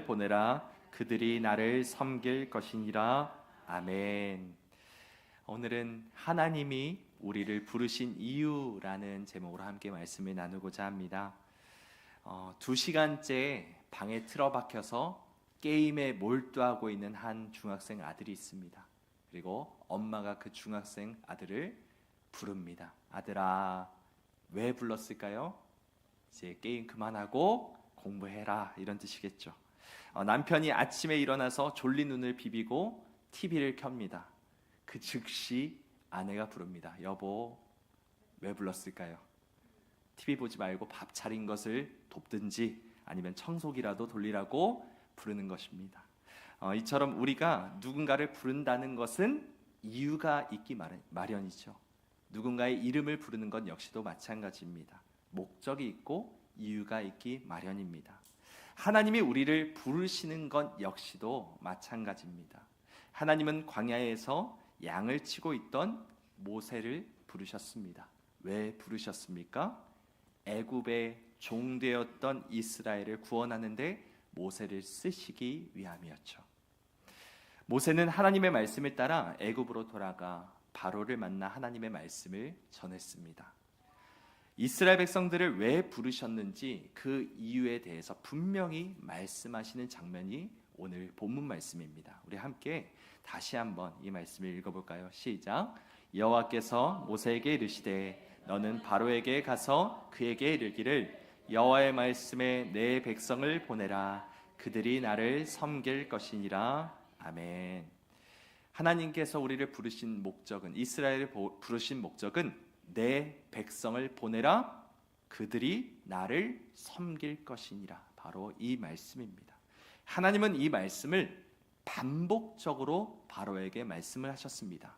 보내라. 그들이 나를 섬길 것이니라. 아멘. 오늘은 하나님이 우리를 부르신 이유라는 제목으로 함께 말씀을 나누고자 합니다. 2시간째 방에 틀어박혀서 게임에 몰두하고 있는 한 중학생 아들이 있습니다. 그리고 엄마가 그 중학생 아들을 부릅니다. 아들아, 왜 불렀을까요? 이제 게임 그만하고 공부해라, 이런 뜻이겠죠. 남편이 아침에 일어나서 졸린 눈을 비비고 TV를 켭니다. 그 즉시 아내가 부릅니다. 여보, 왜 불렀을까요? TV 보지 말고 밥 차린 것을 돕든지 아니면 청소기라도 돌리라고 부르는 것입니다. 이처럼 우리가 누군가를 부른다는 것은 이유가 있기 마련이죠. 누군가의 이름을 부르는 것 역시도 마찬가지입니다. 목적이 있고 이유가 있기 마련입니다. 하나님이 우리를 부르시는 것 역시도 마찬가지입니다. 하나님은 광야에서 양을 치고 있던 모세를 부르셨습니다. 왜 부르셨습니까? 애굽의 종되었던 이스라엘을 구원하는데 모세를 쓰시기 위함이었죠. 모세는 하나님의 말씀을 따라 애굽으로 돌아가 바로를 만나 하나님의 말씀을 전했습니다. 이스라엘 백성들을 왜 부르셨는지 그 이유에 대해서 분명히 말씀하시는 장면이 오늘 본문 말씀입니다. 우리 함께 다시 한번 이 말씀을 읽어볼까요? 시작. 여호와께서 모세에게 이르시되 너는 바로에게 가서 그에게 이르기를 여호와의 말씀에 내 백성을 보내라. 그들이 나를 섬길 것이니라. 아멘. 하나님께서 우리를 부르신 목적은, 이스라엘을 부르신 목적은 내 백성을 보내라. 그들이 나를 섬길 것이니라. 바로 이 말씀입니다. 하나님은 이 말씀을 반복적으로 바로에게 말씀을 하셨습니다.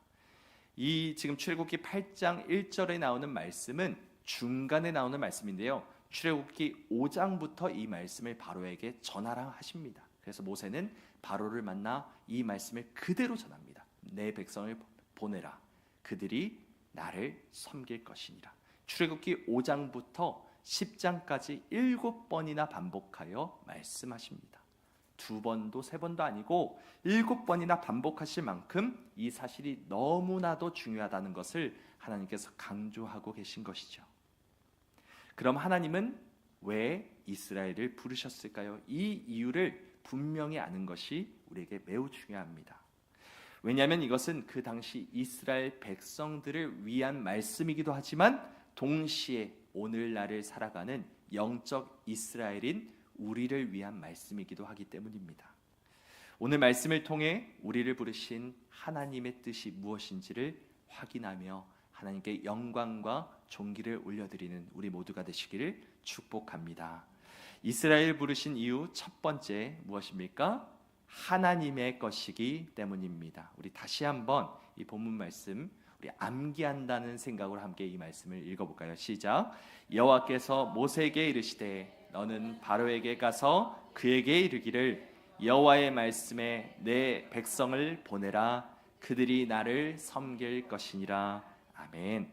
이 지금 출애굽기 8장 1절에 나오는 말씀은 중간에 나오는 말씀인데요, 출애굽기 5장부터 이 말씀을 바로에게 전하라 하십니다. 그래서 모세는 바로를 만나 이 말씀을 그대로 전합니다. 내 백성을 보내라. 그들이 나를 섬길 것이니라. 출애굽기 5장부터 10장까지 7번이나 반복하여 말씀하십니다. 2번도 3번도 아니고 7번이나 반복하실 만큼 이 사실이 너무나도 중요하다는 것을 하나님께서 강조하고 계신 것이죠. 그럼 하나님은 왜 이스라엘을 부르셨을까요? 이 이유를 분명히 아는 것이 우리에게 매우 중요합니다. 왜냐하면 이것은 그 당시 이스라엘 백성들을 위한 말씀이기도 하지만 동시에 오늘날을 살아가는 영적 이스라엘인 우리를 위한 말씀이기도 하기 때문입니다. 오늘 말씀을 통해 우리를 부르신 하나님의 뜻이 무엇인지를 확인하며 하나님께 영광과 존귀를 올려드리는 우리 모두가 되시기를 축복합니다. 이스라엘 부르신 이유 첫 번째 무엇입니까? 하나님의 것이기 때문입니다. 우리 다시 한번 이 본문 말씀 우리 암기한다는 생각으로 함께 이 말씀을 읽어볼까요? 시작. 여호와께서 모세에게 이르시되 너는 바로에게 가서 그에게 이르기를 여호와의 말씀에 내 백성을 보내라. 그들이 나를 섬길 것이니라. 아멘.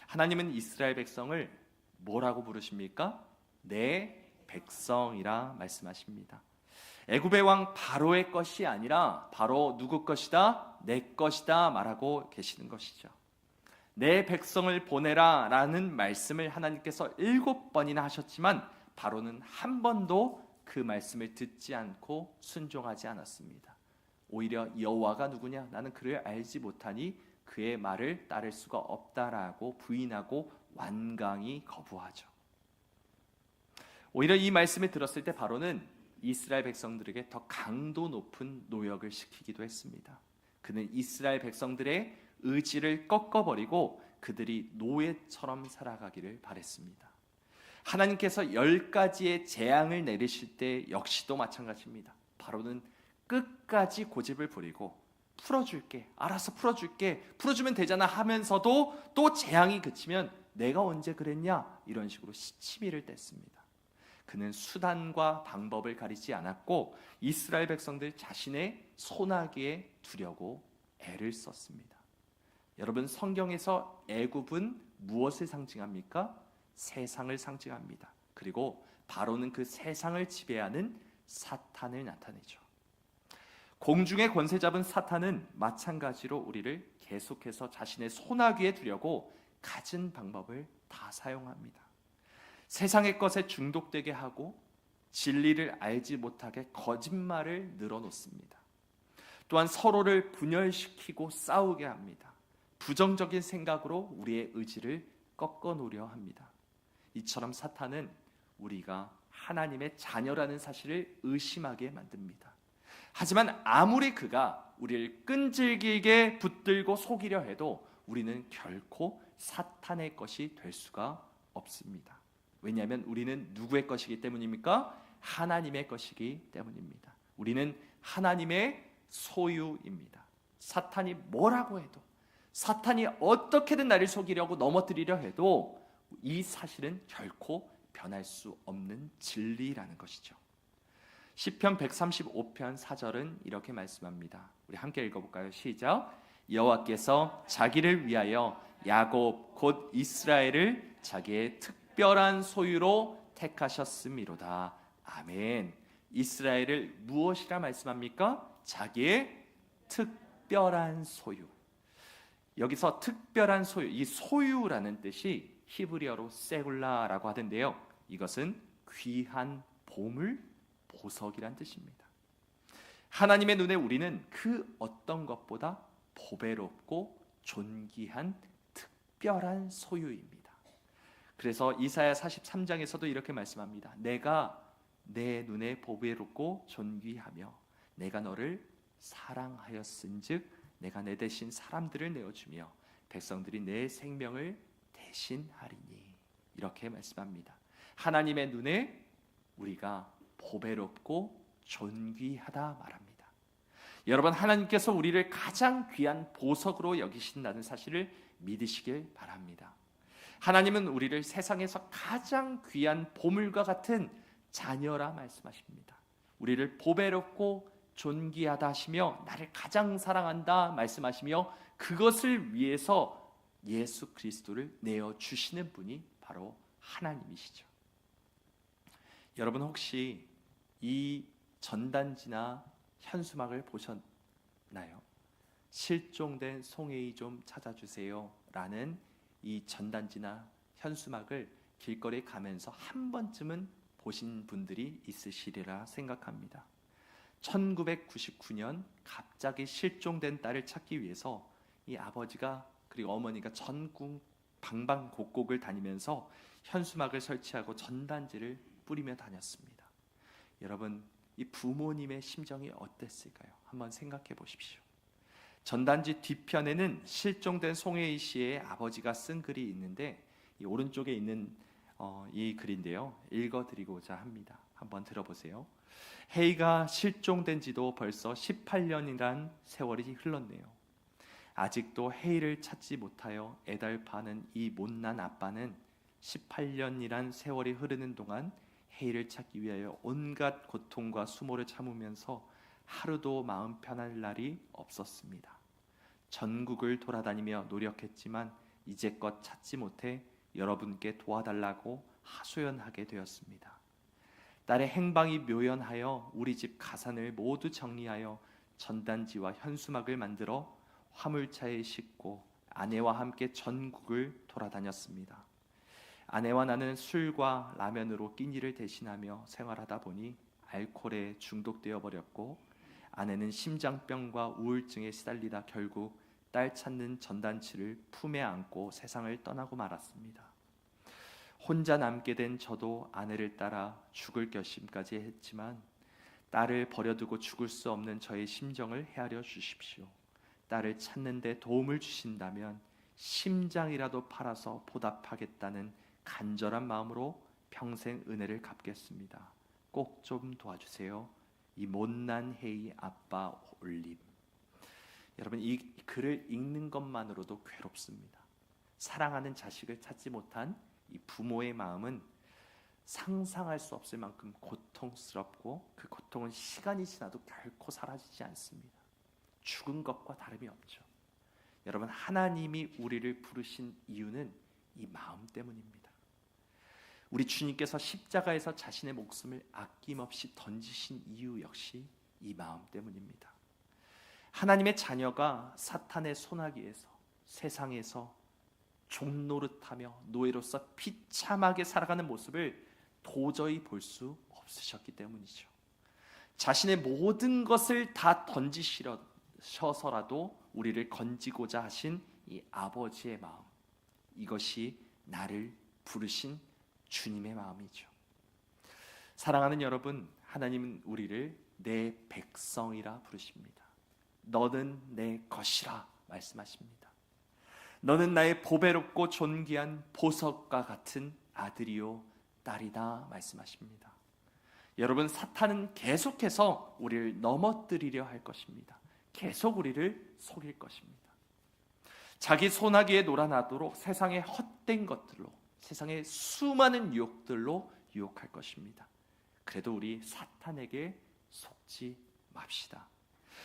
하나님은 이스라엘 백성을 뭐라고 부르십니까? 내 백성이라 말씀하십니다. 애굽의 왕 바로의 것이 아니라 바로 누구 것이다? 내 것이다 말하고 계시는 것이죠. 내 백성을 보내라 라는 말씀을 하나님께서 7번이나 하셨지만 바로는 한 번도 그 말씀을 듣지 않고 순종하지 않았습니다. 오히려 여호와가 누구냐? 나는 그를 알지 못하니 그의 말을 따를 수가 없다라고 부인하고 완강히 거부하죠. 오히려 이 말씀을 들었을 때 바로는 이스라엘 백성들에게 더 강도 높은 노역을 시키기도 했습니다. 그는 이스라엘 백성들의 의지를 꺾어버리고 그들이 노예처럼 살아가기를 바랬습니다. 하나님께서 10가지의 재앙을 내리실 때 역시도 마찬가지입니다. 바로는 끝까지 고집을 부리고 풀어줄게, 알아서 풀어줄게, 풀어주면 되잖아 하면서도 또 재앙이 그치면 내가 언제 그랬냐? 이런 식으로 시치미를 뗐습니다. 그는 수단과 방법을 가리지 않았고 이스라엘 백성들 자신의 손아귀에 두려고 애를 썼습니다. 여러분, 성경에서 애굽은 무엇을 상징합니까? 세상을 상징합니다. 그리고 바로는 그 세상을 지배하는 사탄을 나타내죠. 공중의 권세 잡은 사탄은 마찬가지로 우리를 계속해서 자신의 손아귀에 두려고 갖은 방법을 다 사용합니다. 세상의 것에 중독되게 하고 진리를 알지 못하게 거짓말을 늘어놓습니다. 또한 서로를 분열시키고 싸우게 합니다. 부정적인 생각으로 우리의 의지를 꺾어놓으려 합니다. 이처럼 사탄은 우리가 하나님의 자녀라는 사실을 의심하게 만듭니다. 하지만 아무리 그가 우리를 끈질기게 붙들고 속이려 해도 우리는 결코 사탄의 것이 될 수가 없습니다. 왜냐하면 우리는 누구의 것이기 때문입니까? 하나님의 것이기 때문입니다. 우리는 하나님의 소유입니다. 사탄이 뭐라고 해도, 사탄이 어떻게든 나를 속이려고 넘어뜨리려 해도 이 사실은 결코 변할 수 없는 진리라는 것이죠. 시편 135편 4절은 이렇게 말씀합니다. 우리 함께 읽어볼까요? 시작. 여호와께서 자기를 위하여 야곱 곧 이스라엘을 자기의 특별한 소유로 택하셨음이로다. 아멘. 이스라엘을 무엇이라 말씀합니까? 자기의 특별한 소유. 여기서 특별한 소유, 이 소유라는 뜻이 히브리어로 세굴라라고 하던데요, 이것은 귀한 보물, 보석이란 뜻입니다. 하나님의 눈에 우리는 그 어떤 것보다 보배롭고 존귀한 특별한 소유입니다. 그래서 이사야 43장에서도 이렇게 말씀합니다. 내가 내 눈에 보배롭고 존귀하며 내가 너를 사랑하였은즉 내가 내 대신 사람들을 내어주며 백성들이 내 생명을 대신하리니, 이렇게 말씀합니다. 하나님의 눈에 우리가 보배롭고 존귀하다 말합니다. 여러분, 하나님께서 우리를 가장 귀한 보석으로 여기신다는 사실을 믿으시길 바랍니다. 하나님은 우리를 세상에서 가장 귀한 보물과 같은 자녀라 말씀하십니다. 우리를 보배롭고 존귀하다 하시며 나를 가장 사랑한다 말씀하시며 그것을 위해서 예수 그리스도를 내어주시는 분이 바로 하나님이시죠. 여러분, 혹시 이 전단지나 현수막을 보셨나요? 실종된 송혜이 좀 찾아주세요 라는 이 전단지나 현수막을 길거리에 가면서 한 번쯤은 보신 분들이 있으시리라 생각합니다. 1999년 갑자기 실종된 딸을 찾기 위해서 이 아버지가 그리고 어머니가 전국 방방곡곡을 다니면서 현수막을 설치하고 전단지를 뿌리며 다녔습니다. 여러분, 이 부모님의 심정이 어땠을까요? 한번 생각해 보십시오. 전단지 뒤편에는 실종된 송혜이 씨의 아버지가 쓴 글이 있는데, 이 오른쪽에 있는 이 글인데요, 읽어드리고자 합니다. 한번 들어보세요. 혜이가 실종된 지도 벌써 18년이란 세월이 흘렀네요. 아직도 혜이를 찾지 못하여 애달파는 이 못난 아빠는 18년이란 세월이 흐르는 동안 혜이를 찾기 위하여 온갖 고통과 수모를 참으면서 하루도 마음 편할 날이 없었습니다. 전국을 돌아다니며 노력했지만 이제껏 찾지 못해 여러분께 도와달라고 하소연하게 되었습니다. 딸의 행방이 묘연하여 우리 집 가산을 모두 정리하여 전단지와 현수막을 만들어 화물차에 싣고 아내와 함께 전국을 돌아다녔습니다. 아내와 나는 술과 라면으로 끼니를 대신하며 생활하다 보니 알코올에 중독되어 버렸고, 아내는 심장병과 우울증에 시달리다 결국 딸 찾는 전단지를 품에 안고 세상을 떠나고 말았습니다. 혼자 남게 된 저도 아내를 따라 죽을 결심까지 했지만 딸을 버려두고 죽을 수 없는 저의 심정을 헤아려 주십시오. 딸을 찾는 데 도움을 주신다면 심장이라도 팔아서 보답하겠다는 간절한 마음으로 평생 은혜를 갚겠습니다. 꼭 좀 도와주세요. 이 못난 혜이 아빠 올림. 여러분, 이 글을 읽는 것만으로도 괴롭습니다. 사랑하는 자식을 찾지 못한 이 부모의 마음은 상상할 수 없을 만큼 고통스럽고, 그 고통은 시간이 지나도 결코 사라지지 않습니다. 죽은 것과 다름이 없죠. 여러분, 하나님이 우리를 부르신 이유는 이 마음 때문입니다. 우리 주님께서 십자가에서 자신의 목숨을 아낌없이 던지신 이유 역시 이 마음 때문입니다. 하나님의 자녀가 사탄의 손아귀에서 세상에서 종 노릇하며 노예로서 비참하게 살아가는 모습을 도저히 볼 수 없으셨기 때문이죠. 자신의 모든 것을 다 던지셔서라도 우리를 건지고자 하신 이 아버지의 마음, 이것이 나를 부르신 주님의 마음이죠. 사랑하는 여러분, 하나님은 우리를 내 백성이라 부르십니다. 너는 내 것이라 말씀하십니다. 너는 나의 보배롭고 존귀한 보석과 같은 아들이요 딸이다 말씀하십니다. 여러분, 사탄은 계속해서 우리를 넘어뜨리려 할 것입니다. 계속 우리를 속일 것입니다. 자기 손아귀에 놀아나도록 세상의 헛된 것들로, 세상의 수많은 유혹들로 유혹할 것입니다. 그래도 우리 사탄에게 속지 맙시다.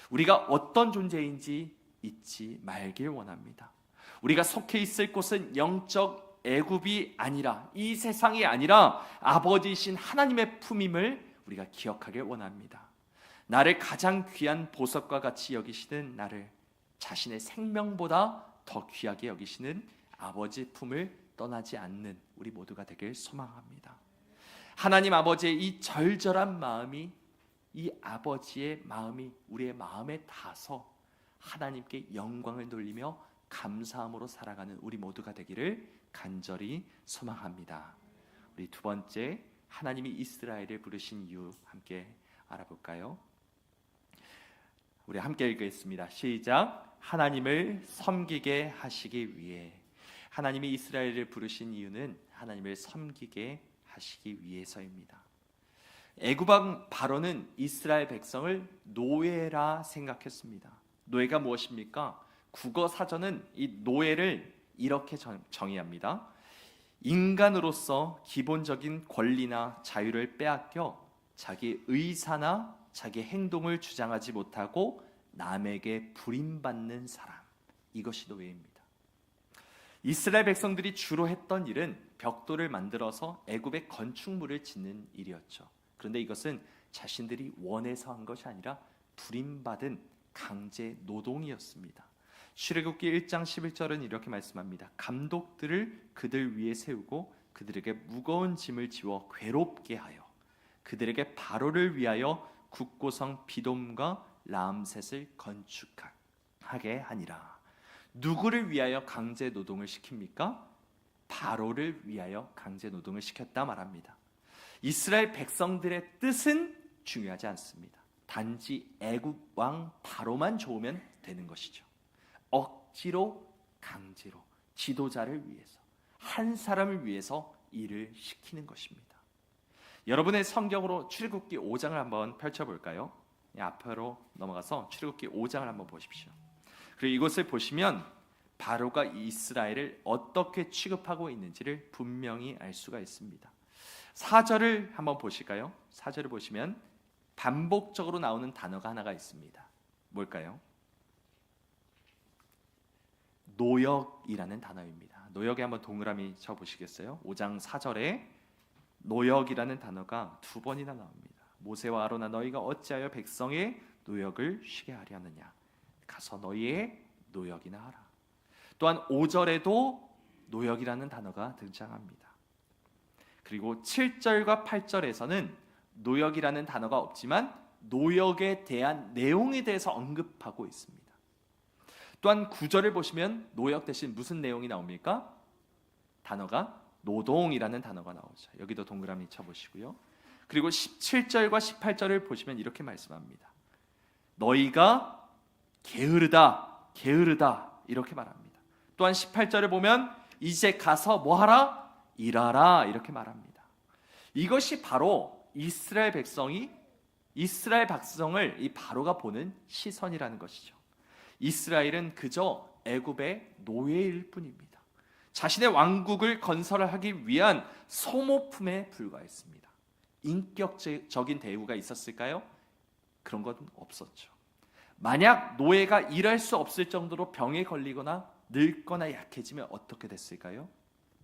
우리가 어떤 존재인지 잊지 말길 원합니다. 우리가 속해 있을 곳은 영적 애굽이 아니라, 이 세상이 아니라 아버지이신 하나님의 품임을 우리가 기억하길 원합니다. 나를 가장 귀한 보석과 같이 여기시는 나를 자신의 생명보다 더 귀하게 여기시는 아버지 품을 떠나지 않는 우리 모두가 되길 소망합니다. 하나님 아버지의 이 절절한 마음이, 이 아버지의 마음이 우리의 마음에 닿아서 하나님께 영광을 돌리며 감사함으로 살아가는 우리 모두가 되기를 간절히 소망합니다. 우리 두 번째, 하나님이 이스라엘을 부르신 이유 함께 알아볼까요? 우리 함께 읽겠습니다. 시작. 하나님을 섬기게 하시기 위해. 하나님이 이스라엘을 부르신 이유는 하나님을 섬기게 하시기 위해서입니다. 애굽 왕 바로는 이스라엘 백성을 노예라 생각했습니다. 노예가 무엇입니까? 국어 사전은 이 노예를 이렇게 정의합니다. 인간으로서 기본적인 권리나 자유를 빼앗겨 자기 의사나 자기 행동을 주장하지 못하고 남에게 부림받는 사람, 이것이 노예입니다. 이스라엘 백성들이 주로 했던 일은 벽돌을 만들어서 애굽의 건축물을 짓는 일이었죠. 그런데 이것은 자신들이 원해서 한 것이 아니라 부림받은 강제 노동이었습니다. 출애굽기 1장 11절은 이렇게 말씀합니다. 감독들을 그들 위에 세우고 그들에게 무거운 짐을 지워 괴롭게 하여 그들에게 바로를 위하여 국고성 비돔과 람셋을 건축하게 하니라. 누구를 위하여 강제 노동을 시킵니까? 바로를 위하여 강제 노동을 시켰다 말합니다. 이스라엘 백성들의 뜻은 중요하지 않습니다. 단지 애굽 왕 바로만 좋으면 되는 것이죠. 억지로, 강제로 지도자를 위해서, 한 사람을 위해서 일을 시키는 것입니다. 여러분의 성경으로 출애굽기 5장을 한번 펼쳐볼까요? 앞으로 넘어가서 출애굽기 5장을 한번 보십시오. 그리고 이곳을 보시면 바로가 이스라엘을 어떻게 취급하고 있는지를 분명히 알 수가 있습니다. 4절을 한번 보실까요? 4절을 보시면 반복적으로 나오는 단어가 하나가 있습니다. 뭘까요? 노역이라는 단어입니다. 노역에 한번 동그라미 쳐보시겠어요? 5장 4절에 노역이라는 단어가 두 번이나 나옵니다. 모세와 아론아, 너희가 어찌하여 백성의 노역을 쉬게 하려 하느냐? 가서 너희의 노역이나 하라. 또한 5절에도 노역이라는 단어가 등장합니다. 그리고 7절과 8절에서는 노역이라는 단어가 없지만 노역에 대한 내용에 대해서 언급하고 있습니다. 또한 9절을 보시면 노역 대신 무슨 내용이 나옵니까? 단어가 노동이라는 단어가 나오죠. 여기도 동그라미 쳐보시고요. 그리고 17절과 18절을 보시면 이렇게 말씀합니다. 너희가 게으르다, 게으르다 이렇게 말합니다. 또한 18절을 보면 이제 가서 뭐하라? 일하라 이렇게 말합니다. 이것이 바로 이스라엘 백성을 이 바로가 보는 시선이라는 것이죠. 이스라엘은 그저 애굽의 노예일 뿐입니다. 자신의 왕국을 건설하기 위한 소모품에 불과했습니다. 인격적인 대우가 있었을까요? 그런 건 없었죠. 만약 노예가 일할 수 없을 정도로 병에 걸리거나 늙거나 약해지면 어떻게 됐을까요?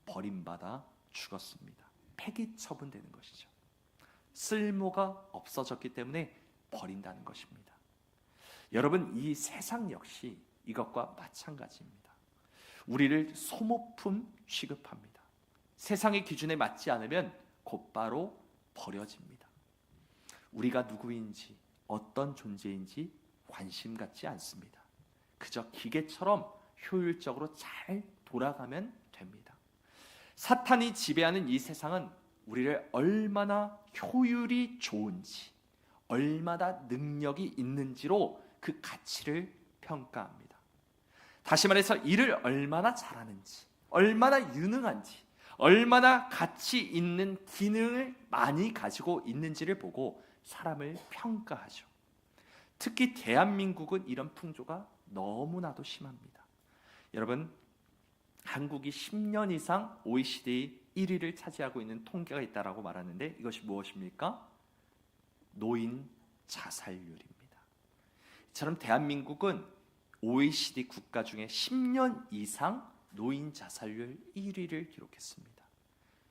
버림받아 죽었습니다. 폐기 처분되는 것이죠. 쓸모가 없어졌기 때문에 버린다는 것입니다. 여러분, 이 세상 역시 이것과 마찬가지입니다. 우리를 소모품 취급합니다. 세상의 기준에 맞지 않으면 곧바로 버려집니다. 우리가 누구인지 어떤 존재인지 관심 갖지 않습니다. 그저 기계처럼 효율적으로 잘 돌아가면 됩니다. 사탄이 지배하는 이 세상은 우리를 얼마나 효율이 좋은지, 얼마나 능력이 있는지로 그 가치를 평가합니다. 다시 말해서 일을 얼마나 잘하는지, 얼마나 유능한지, 얼마나 가치 있는 기능을 많이 가지고 있는지를 보고 사람을 평가하죠. 특히 대한민국은 이런 풍조가 너무나도 심합니다. 여러분, 한국이 10년 이상 OECD 1위를 차지하고 있는 통계가 있다라고 말하는데 이것이 무엇입니까? 노인 자살률입니다. 이처럼 대한민국은 OECD 국가 중에 10년 이상 노인 자살률 1위를 기록했습니다.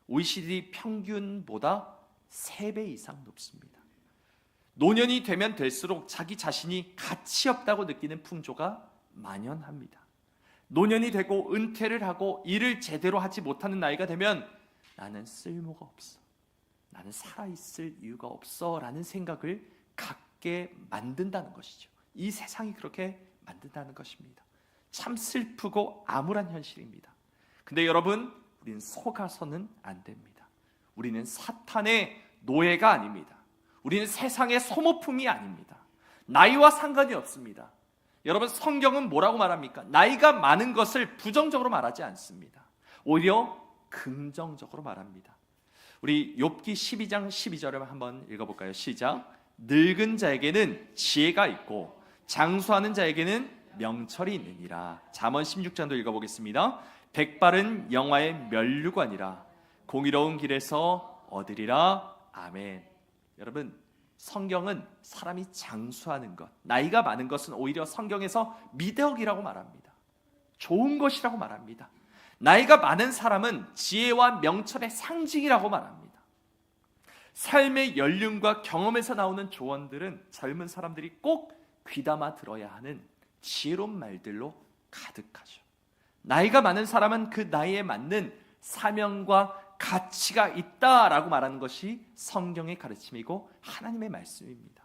OECD 평균보다 3배 이상 높습니다. 노년이 되면 될수록 자기 자신이 가치 없다고 느끼는 풍조가 만연합니다. 노년이 되고 은퇴를 하고 일을 제대로 하지 못하는 나이가 되면 나는 쓸모가 없어, 나는 살아있을 이유가 없어 라는 생각을 갖게 만든다는 것이죠. 이 세상이 그렇게 만든다는 것입니다. 참 슬프고 암울한 현실입니다. 근데 여러분, 우리는 속아서는 안 됩니다. 우리는 사탄의 노예가 아닙니다. 우리는 세상의 소모품이 아닙니다. 나이와 상관이 없습니다. 여러분, 성경은 뭐라고 말합니까? 나이가 많은 것을 부정적으로 말하지 않습니다. 오히려 긍정적으로 말합니다. 우리 욥기 12장 12절을 한번 읽어볼까요? 시작. 늙은 자에게는 지혜가 있고 장수하는 자에게는 명철이 있느니라. 잠언 16장도 읽어보겠습니다. 백발은 영화의 면류관이라 공의로운 길에서 얻으리라. 아멘. 여러분, 성경은 사람이 장수하는 것, 나이가 많은 것은 오히려 성경에서 미덕이라고 말합니다. 좋은 것이라고 말합니다. 나이가 많은 사람은 지혜와 명철의 상징이라고 말합니다. 삶의 연륜과 경험에서 나오는 조언들은 젊은 사람들이 꼭 귀담아 들어야 하는 지혜로운 말들로 가득하죠. 나이가 많은 사람은 그 나이에 맞는 사명과 가치가 있다라고 말하는 것이 성경의 가르침이고 하나님의 말씀입니다.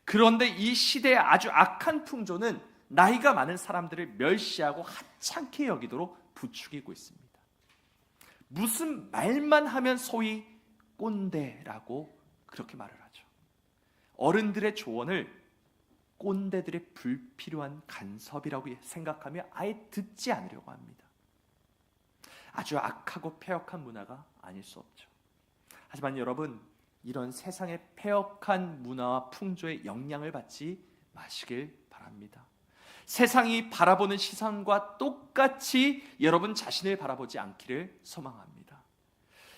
그런데 이 시대의 아주 악한 풍조는 나이가 많은 사람들을 멸시하고 하찮게 여기도록 부추기고 있습니다. 무슨 말만 하면 소위 꼰대라고 그렇게 말을 하죠. 어른들의 조언을 꼰대들의 불필요한 간섭이라고 생각하며 아예 듣지 않으려고 합니다. 아주 악하고 폐역한 문화가 아닐 수 없죠. 하지만 여러분, 이런 세상의 폐역한 문화와 풍조의 영향을 받지 마시길 바랍니다. 세상이 바라보는 시선과 똑같이 여러분 자신을 바라보지 않기를 소망합니다.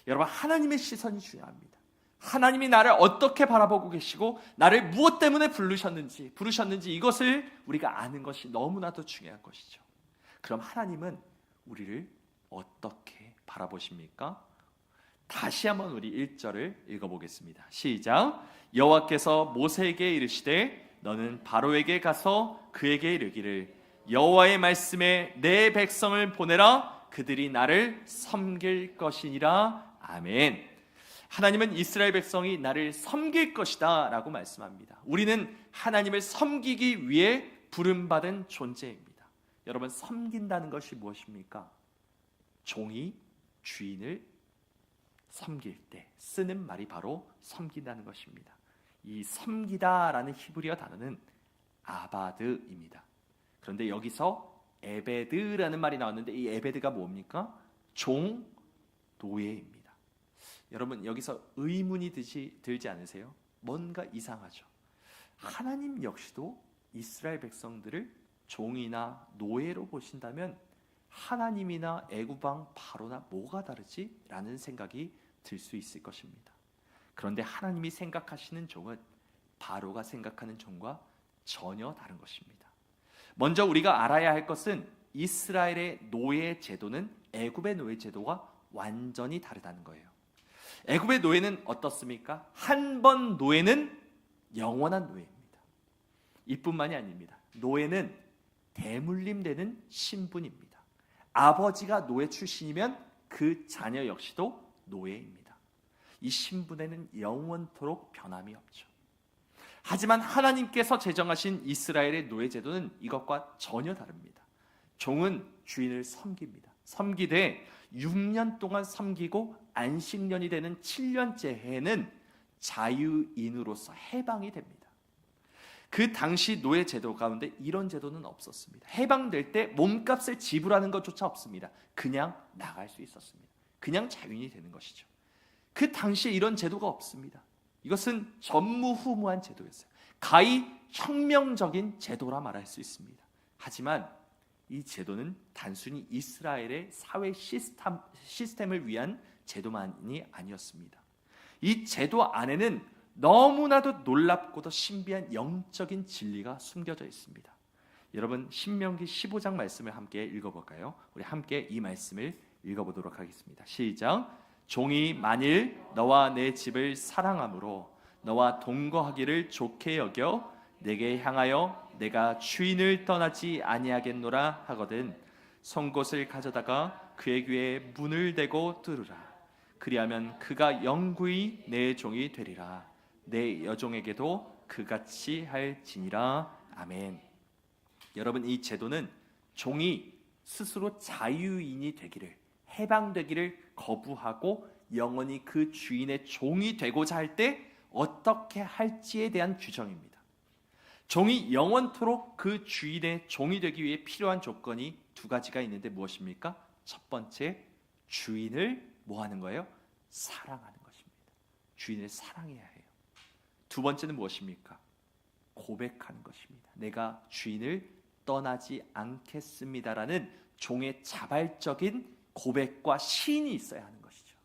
여러분, 하나님의 시선이 중요합니다. 하나님이 나를 어떻게 바라보고 계시고 나를 무엇 때문에 부르셨는지 이것을 우리가 아는 것이 너무나도 중요한 것이죠. 그럼 하나님은 우리를 어떻게 바라보십니까? 다시 한번 우리 1절을 읽어보겠습니다. 시작. 여호와께서 모세에게 이르시되 너는 바로에게 가서 그에게 이르기를 여호와의 말씀에 내 백성을 보내라 그들이 나를 섬길 것이니라. 아멘. 하나님은 이스라엘 백성이 나를 섬길 것이다 라고 말씀합니다. 우리는 하나님을 섬기기 위해 부름받은 존재입니다. 여러분, 섬긴다는 것이 무엇입니까? 종이 주인을 섬길 때 쓰는 말이 바로 섬긴다는 것입니다. 이 섬기다라는 히브리어 단어는 아바드입니다. 그런데 여기서 에베드라는 말이 나왔는데 이 에베드가 뭡니까? 종, 노예입니다. 여러분, 여기서 의문이 들지 않으세요? 뭔가 이상하죠. 하나님 역시도 이스라엘 백성들을 종이나 노예로 보신다면 하나님이나 애굽왕 바로나 뭐가 다르지? 라는 생각이 들 수 있을 것입니다. 그런데 하나님이 생각하시는 종은 바로가 생각하는 종과 전혀 다른 것입니다. 먼저 우리가 알아야 할 것은 이스라엘의 노예 제도는 애굽의 노예 제도와 완전히 다르다는 거예요. 애굽의 노예는 어떻습니까? 한 번 노예는 영원한 노예입니다. 이뿐만이 아닙니다. 노예는 대물림되는 신분입니다. 아버지가 노예 출신이면 그 자녀 역시도 노예입니다. 이 신분에는 영원토록 변함이 없죠. 하지만 하나님께서 제정하신 이스라엘의 노예 제도는 이것과 전혀 다릅니다. 종은 주인을 섬깁니다. 섬기되 6년 동안 섬기고 안식년이 되는 7년째 해에는 자유인으로서 해방이 됩니다. 그 당시 노예 제도 가운데 이런 제도는 없었습니다. 해방될 때 몸값을 지불하는 것조차 없습니다. 그냥 나갈 수 있었습니다. 그냥 자유인이 되는 것이죠. 그 당시에 이런 제도가 없습니다. 이것은 전무후무한 제도였어요. 가히 혁명적인 제도라 말할 수 있습니다. 하지만 이 제도는 단순히 이스라엘의 사회 시스템을 위한 제도만이 아니었습니다. 이 제도 안에는 너무나도 놀랍고도 신비한 영적인 진리가 숨겨져 있습니다. 여러분, 신명기 15장 말씀을 함께 읽어볼까요? 우리 함께 이 말씀을 읽어보도록 하겠습니다. 시작. 종이 만일 너와 내 집을 사랑함으로 너와 동거하기를 좋게 여겨 내게 향하여 내가 주인을 떠나지 아니하겠노라 하거든 송곳을 가져다가 그의 귀에 문을 대고 뚫으라. 그리하면 그가 영구히 내 종이 되리라. 내 여종에게도 그같이 할지니라. 아멘. 여러분, 이 제도는 종이 스스로 자유인이 되기를, 해방되기를 거부하고 영원히 그 주인의 종이 되고자 할 때 어떻게 할지에 대한 규정입니다. 종이 영원토록 그 주인의 종이 되기 위해 필요한 조건이 두 가지가 있는데 무엇입니까? 첫 번째, 주인을 뭐 하는 거예요? 사랑하는 것입니다. 주인을 사랑해야 해요. 두 번째는 무엇입니까? 고백하는 것입니다. 내가 주인을 떠나지 않겠습니다라는 종의 자발적인 고백과 시인이 있어야 하는 것이죠.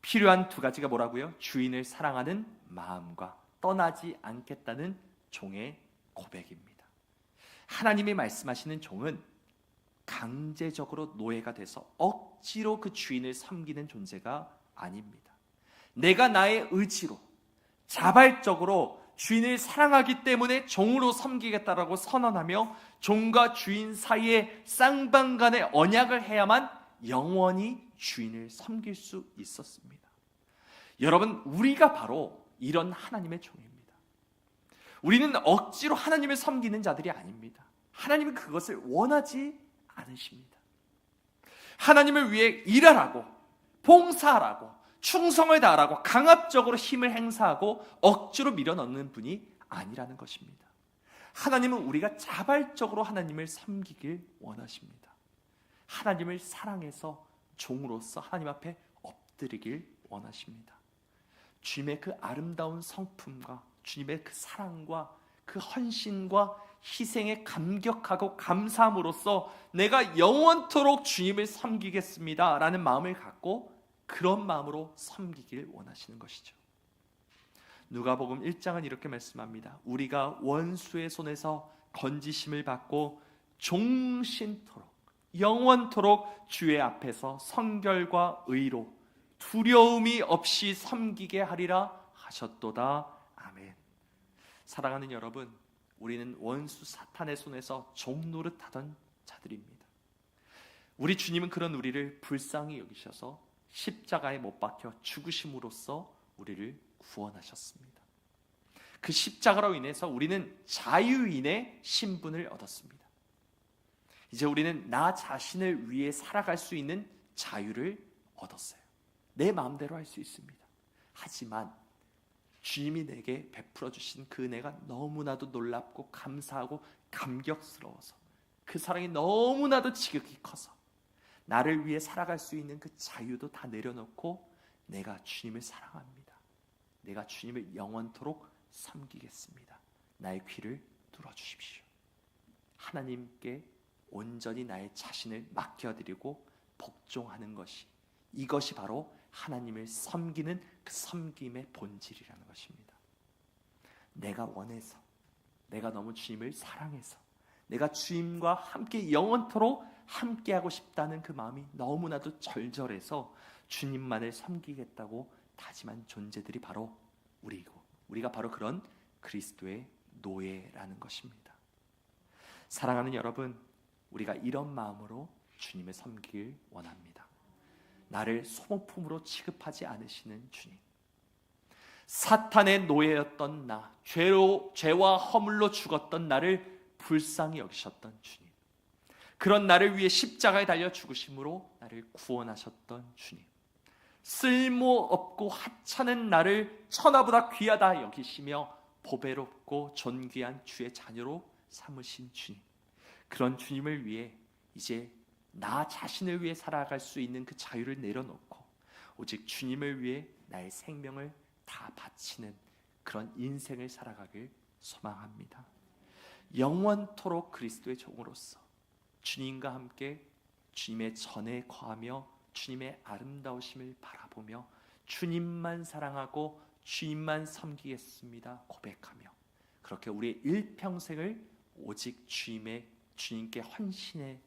필요한 두 가지가 뭐라고요? 주인을 사랑하는 마음과 떠나지 않겠다는 종의 고백입니다. 하나님이 말씀하시는 종은 강제적으로 노예가 돼서 억지로 그 주인을 섬기는 존재가 아닙니다. 내가 나의 의지로 자발적으로 주인을 사랑하기 때문에 종으로 섬기겠다라고 선언하며 종과 주인 사이에 쌍방간의 언약을 해야만 영원히 주인을 섬길 수 있었습니다. 여러분, 우리가 바로 이런 하나님의 종입니다. 우리는 억지로 하나님을 섬기는 자들이 아닙니다. 하나님은 그것을 원하지 않으십니다. 하나님을 위해 일하라고, 봉사하라고, 충성을 다하라고 강압적으로 힘을 행사하고 억지로 밀어넣는 분이 아니라는 것입니다. 하나님은 우리가 자발적으로 하나님을 섬기길 원하십니다. 하나님을 사랑해서 종으로서 하나님 앞에 엎드리길 원하십니다. 주님의 그 아름다운 성품과 주님의 그 사랑과 그 헌신과 희생에 감격하고 감사함으로써 내가 영원토록 주님을 섬기겠습니다 라는 마음을 갖고 그런 마음으로 섬기길 원하시는 것이죠. 누가복음 1장은 이렇게 말씀합니다. 우리가 원수의 손에서 건지심을 받고 종신토록 영원토록 주의 앞에서 성결과 의로 두려움이 없이 섬기게 하리라 하셨도다. 아멘. 사랑하는 여러분, 우리는 원수 사탄의 손에서 종 노릇하던 자들입니다. 우리 주님은 그런 우리를 불쌍히 여기셔서 십자가에 못 박혀 죽으심으로써 우리를 구원하셨습니다. 그 십자가로 인해서 우리는 자유인의 신분을 얻었습니다. 이제 우리는 나 자신을 위해 살아갈 수 있는 자유를 얻었어요. 내 마음대로 할 수 있습니다. 하지만 주님이 내게 베풀어 주신 그 은혜가 너무나도 놀랍고 감사하고 감격스러워서 그 사랑이 너무나도 지극히 커서 나를 위해 살아갈 수 있는 그 자유도 다 내려놓고 내가 주님을 사랑합니다. 내가 주님을 영원토록 섬기겠습니다. 나의 귀를 뚫어주십시오. 하나님께 온전히 나의 자신을 맡겨드리고 복종하는 것이, 이것이 바로 하나님을 섬기는 그 섬김의 본질이라는 것입니다. 내가 원해서, 내가 너무 주님을 사랑해서, 내가 주님과 함께 영원토록 함께하고 싶다는 그 마음이 너무나도 절절해서 주님만을 섬기겠다고 다짐한 존재들이 바로 우리이고, 우리가 바로 그런 그리스도의 노예라는 것입니다. 사랑하는 여러분, 우리가 이런 마음으로 주님을 섬기길 원합니다. 나를 소모품으로 취급하지 않으시는 주님, 사탄의 노예였던 나, 죄와 허물로 죽었던 나를 불쌍히 여기셨던 주님, 그런 나를 위해 십자가에 달려 죽으심으로 나를 구원하셨던 주님, 쓸모없고 하찮은 나를 천하보다 귀하다 여기시며 보배롭고 존귀한 주의 자녀로 삼으신 주님, 그런 주님을 위해 이제 나 자신을 위해 살아갈 수 있는 그 자유를 내려놓고 오직 주님을 위해 나의 생명을 다 바치는 그런 인생을 살아가길 소망합니다. 영원토록 그리스도의 종으로서 주님과 함께 주님의 전에 거하며 주님의 아름다우심을 바라보며 주님만 사랑하고 주님만 섬기겠습니다 고백하며, 그렇게 우리의 일평생을 오직 주님께 헌신해